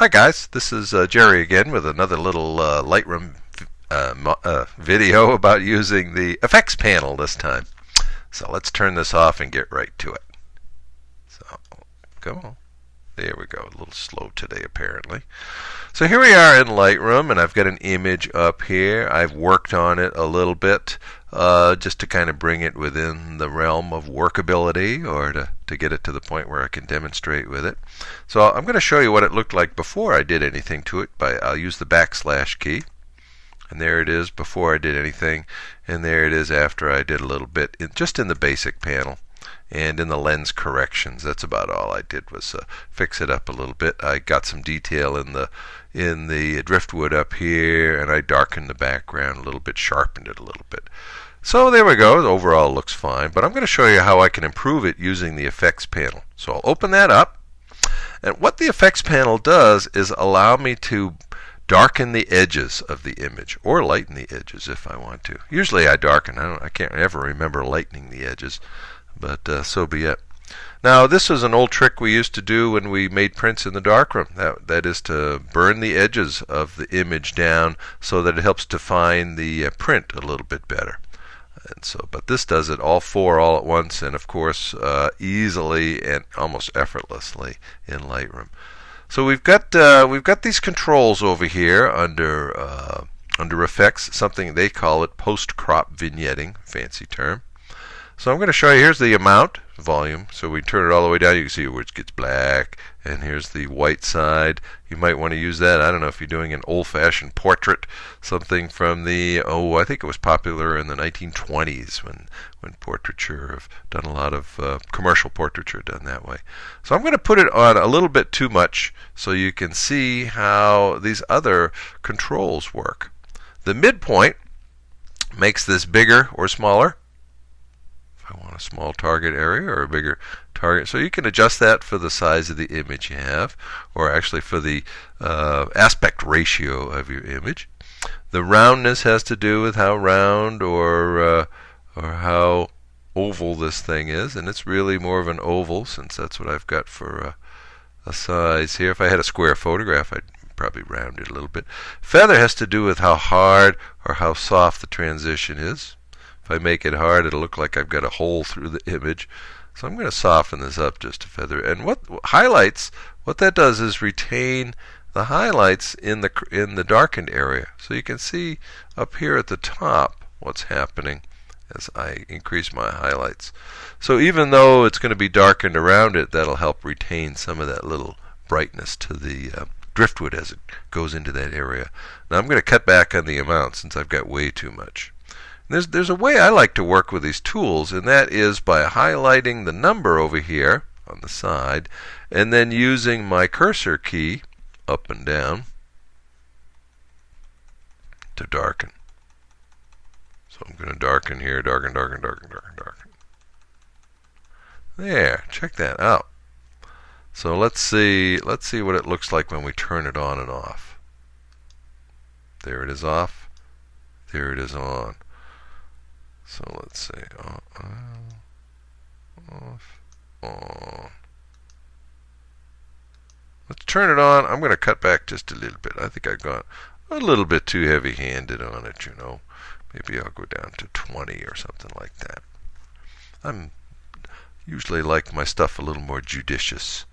Hi guys, this is Jerry again with another little Lightroom video about using the effects panel this time. So let's turn this off and get right to it. So, come on. There we go. A little slow today apparently. So here we are in Lightroom, and I've got an image up here. I've worked on it a little bit just to kind of bring it within the realm of workability, or to get it to the point where I can demonstrate with it. So I'm going to show you what it looked like before I did anything to it. I'll use the backslash key. And there it is before I did anything, and there it is after I did a little bit, just in the basic panel. And in the lens corrections, that's about all I did was fix it up a little bit. I got some detail in the driftwood up here, and I darkened the background a little bit, sharpened it a little bit. So there we go. Overall looks fine, but I'm going to show you how I can improve it using the effects panel. So I'll open that up, and what the effects panel does is allow me to darken the edges of the image, or lighten the edges if I want to. Usually I darken. I can't ever remember lightening the edges. But so be it. Now this is an old trick we used to do when we made prints in the darkroom. That is to burn the edges of the image down so that it helps define the print a little bit better. And so, but this does it all at once, and of course easily and almost effortlessly in Lightroom. So we've got these controls over here under effects. Something they call it post-crop vignetting, fancy term. So I'm going to show you, here's the amount, volume. So we turn it all the way down, you can see where it gets black, and here's the white side. You might want to use that, I don't know if you're doing an old-fashioned portrait, something from the, I think it was popular in the 1920s when portraiture, have done a lot of commercial portraiture done that way. So I'm going to put it on a little bit too much so you can see how these other controls work. The midpoint makes this bigger or smaller. I want a small target area or a bigger target. So you can adjust that for the size of the image you have, or actually for the aspect ratio of your image. The roundness has to do with how round or how oval this thing is, and it's really more of an oval since that's what I've got for a size here. If I had a square photograph, I'd probably round it a little bit. Feather has to do with how hard or how soft the transition is. If I make it hard, it'll look like I've got a hole through the image. So I'm going to soften this up just a feather. And what highlights, what that does is retain the highlights in the darkened area. So you can see up here at the top what's happening as I increase my highlights. So even though it's going to be darkened around it, that'll help retain some of that little brightness to the driftwood as it goes into that area. Now I'm going to cut back on the amount since I've got way too much. There's a way I like to work with these tools, and that is by highlighting the number over here on the side and then using my cursor key up and down to darken. So I'm going to darken here, darken. There, check that out. So let's see what it looks like when we turn it on and off. There it is off. There it is on. So let's see, off, on. Let's turn it on. I'm going to cut back just a little bit. I think I got a little bit too heavy-handed on it, you know. Maybe I'll go down to 20 or something like that. I'm usually like my stuff a little more judicious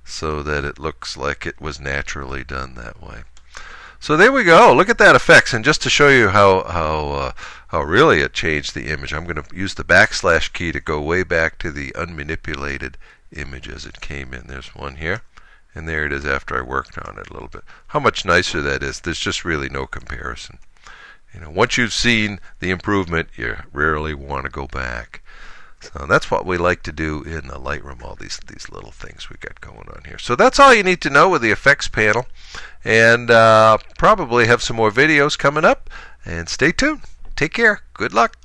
so that it looks like it was naturally done that way. So there we go. Look at that effects, and just to show you how really it changed the image, I'm going to use the backslash key to go way back to the unmanipulated image as it came in. There's one here, and there it is after I worked on it a little bit. How much nicer that is. There's just really no comparison. You know, once you've seen the improvement, you rarely want to go back. So that's what we like to do in the Lightroom, all these little things we got going on here. So that's all you need to know with the effects panel. And probably have some more videos coming up. And stay tuned. Take care. Good luck.